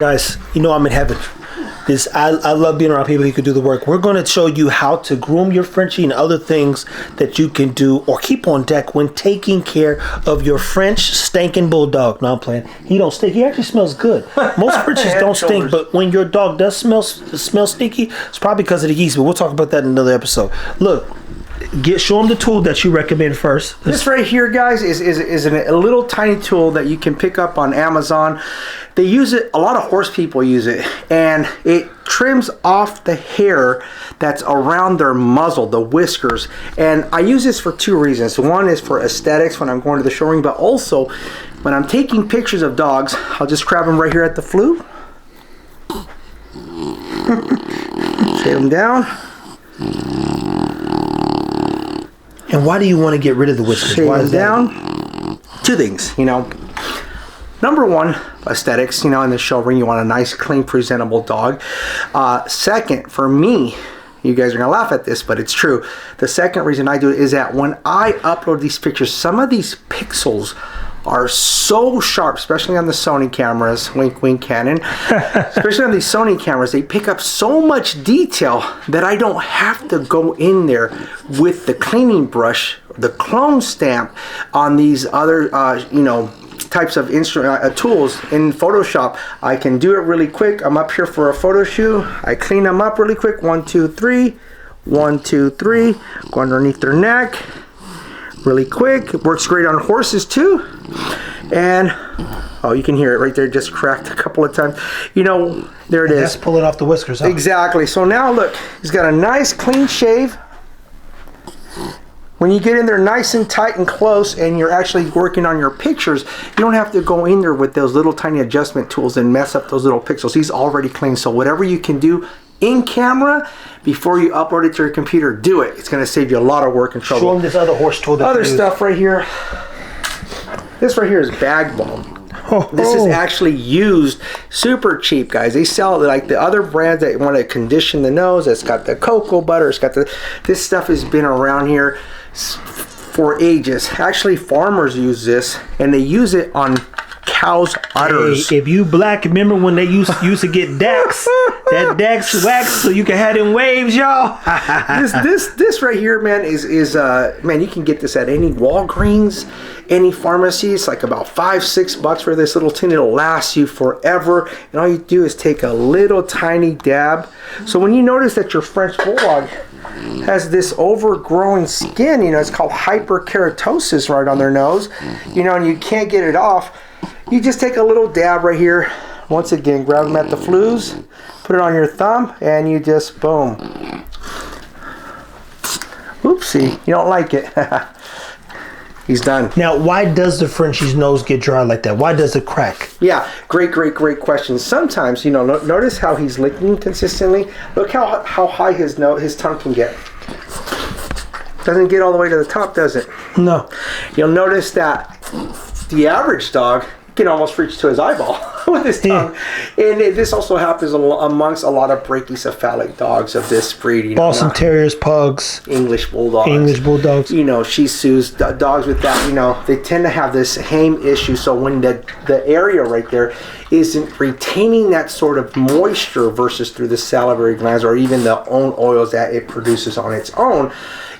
Guys, you know I'm in heaven. I love being around people who can do the work. We're going to show you how to groom your Frenchie and other things that you can do or keep on deck when taking care of your French stinking bulldog. No, I'm playing. He don't stink. He actually smells good. Most Frenchies don't stink, but when your dog does smell stinky, it's probably because of the yeast. But we'll talk about that in another episode. Look. Show them the tool that you recommend first. This right here, guys, is a little tiny tool that you can pick up on Amazon. They use it, a lot of horse people use it, and it trims off the hair that's around their muzzle, the whiskers. And I use this for two reasons. One is for aesthetics when I'm going to the showroom, but also when I'm taking pictures of dogs, I'll just grab them right here at the flue. Shave them down. And why do you want to get rid of the whiskers? Shave Why is them that? down. Two things, you know. Number one, aesthetics. You know, in the showroom, you want a nice, clean, presentable dog. Second, for me, you guys are gonna laugh at this, but it's true. The second reason I do it is that when I upload these pictures, some of these pixels are so sharp, especially on the Sony cameras, wink wink Canon, especially on these Sony cameras, they pick up so much detail that I don't have to go in there with the cleaning brush, the clone stamp on these other, you know, types of tools in Photoshop. I can do it really quick. I'm up here for a photo shoot. I clean them up really quick. 1, 2, 3. 1, 2, 3. Go underneath their neck. Really quick. It works great on horses too. And oh, you can hear it right there, just cracked a couple of times. You know, there it is. That's pulling off the whiskers, huh? Exactly. So now look, he's got a nice clean shave. When you get in there nice and tight and close and you're actually working on your pictures, you don't have to go in there with those little tiny adjustment tools and mess up those little pixels. He's already clean. So whatever you can do in camera before you upload it to your computer, do it. It's going to save you a lot of work and trouble. Show them this other horse tool. Other stuff right here. This right here is bag balm. This is actually used super cheap, guys. They sell it like the other brands that want to condition the nose. It's got the cocoa butter. It's got the. This stuff has been around here for ages. Actually, farmers use this, and they use it on cows' udders. Hey, if you black, remember when they used to get Dax, that Dax wax, so you can have them waves, y'all. this right here, man, is man, you can get this at any Walgreens, any pharmacy. It's like about $5-6 for this little tin. It'll last you forever, and all you do is take a little tiny dab. So when you notice that your French Bulldog has this overgrowing skin, you know, it's called hyperkeratosis right on their nose, you know, and you can't get it off, you just take a little dab right here. Once again, grab them at the flues, put it on your thumb, and you just boom. Oopsie, you don't like it. He's done. Now, why does the Frenchie's nose get dry like that? Why does it crack? Yeah, great question. Sometimes, you know, notice how he's licking consistently. Look how high his tongue can get. Doesn't get all the way to the top, does it? No. You'll notice that the average dog can almost reach to his eyeball with his tongue. And this also happens amongst a lot of brachycephalic dogs of this breed. You know, Boston Terriers, Pugs, English Bulldogs. You know, Shih Tzus, dogs with that, you know, they tend to have this same issue. So when the area right there isn't retaining that sort of moisture versus through the salivary glands or even the own oils that it produces on its own,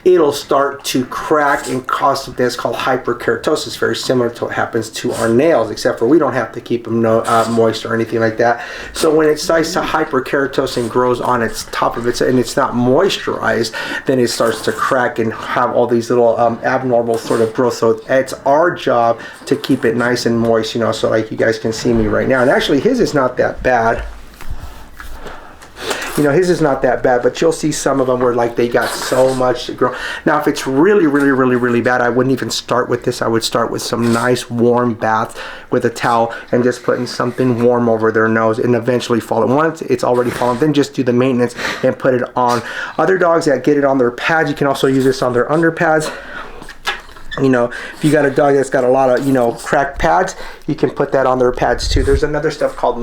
it'll start to crack and cause something that's called hyperkeratosis, very similar to what happens to our nails, except for we don't have to keep them moist or anything like that. So when it starts to hyperkeratose and grows on its top of it and it's not moisturized, then it starts to crack and have all these little abnormal sort of growth. So it's our job to keep it nice and moist, you know, so like you guys can see me right now. And actually his is not that bad. You know, his is not that bad, but you'll see some of them where like they got so much to grow. Now, if it's really bad, I wouldn't even start with this. I would start with some nice warm bath with a towel and just putting something warm over their nose and eventually fall. Once it's already fallen, then just do the maintenance and put it on. Other dogs that get it on their pads, you can also use this on their underpads. You know, if you got a dog that's got a lot of, you know, cracked pads, you can put that on their pads too. There's another stuff called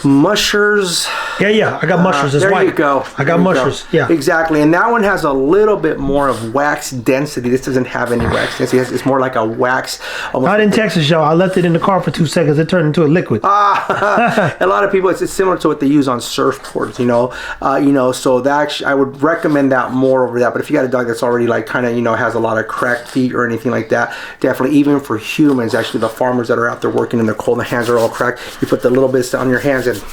mushers. Yeah. I got mushers. It's there white. you go. I got mushers. Yeah. Exactly. And that one has a little bit more of wax density. This doesn't have any wax density. It's more like a wax. Not in Texas, y'all. I left it in the car for 2 seconds. It turned into a liquid. A lot of people, it's similar to what they use on surfboards, you know. So that I would recommend that more over that. But if you got a dog that's already like kind of, has a lot of cracked feet or anything like that, definitely, even for humans, actually the farmers that are out there working in the cold, the hands are all cracked. You put the little bits on your hands and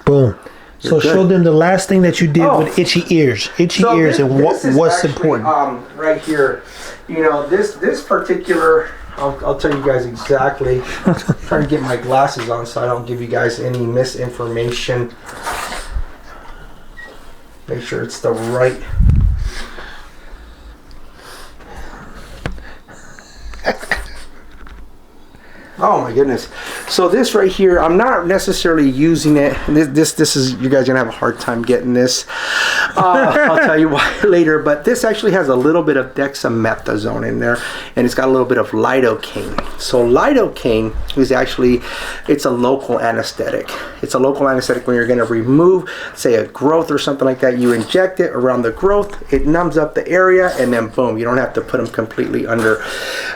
boom. So good. Show them the last thing that you did with itchy ears. And what's actually, important. Right here, this particular, I'll tell you guys exactly. I'm trying to get my glasses on so I don't give you guys any misinformation. Make sure it's the right. Oh my goodness. So this right here, I'm not necessarily using it. This is, you guys are gonna have a hard time getting this. I'll tell you why later, but this actually has a little bit of dexamethasone in there, and it's got a little bit of lidocaine. So lidocaine is actually, it's a local anesthetic. It's a local anesthetic when you're gonna remove, say, a growth or something like that. You inject it around the growth, it numbs up the area, and then boom, you don't have to put them completely under.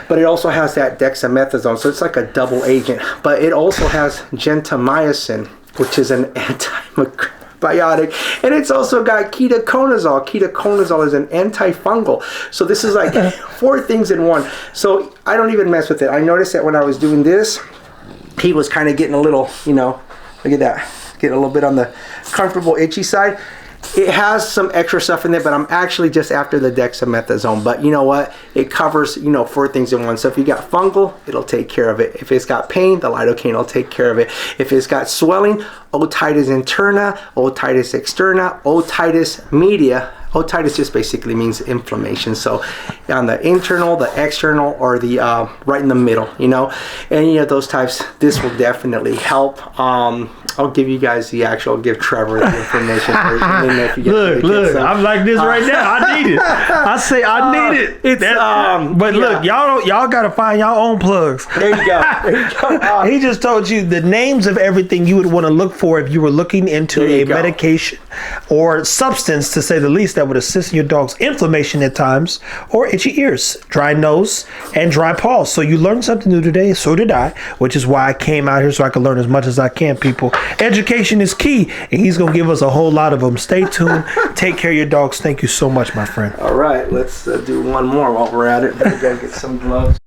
But it also has that dexamethasone, so it's like a double agent. But it also has gentamicin, which is an antibiotic, and it's also got ketoconazole. Ketoconazole is an antifungal. So this is like 4 things in one. So I don't even mess with it. I noticed that when I was doing this, he was kind of getting a little, look at that, getting a little bit on the comfortable itchy side. It has some extra stuff in there, but I'm actually just after the dexamethasone. But you know what? It covers, 4 things in one. So if you got fungal, it'll take care of it. If it's got pain, the lidocaine will take care of it. If it's got swelling, otitis interna, otitis externa, otitis media. Otitis just basically means inflammation. So on the internal, the external, or the right in the middle, any of those types, this will definitely help. I'll give you guys the actual, give Trevor the information. Look, I'm like this right now. I need it. I say I need it. It's but look, y'all gotta find y'all own plugs. There you go. He just told you the names of everything you would want to look for if you were looking into a medication or substance, to say the least, that would assist in your dog's inflammation at times, or itchy ears, dry nose, and dry paws. So you learned something new today. So did I, which is why I came out here so I could learn as much as I can, people. Education is key, and he's going to give us a whole lot of them. Stay tuned. Take care of your dogs. Thank you so much, my friend. All right, let's do one more while we're at it. We got to get some gloves.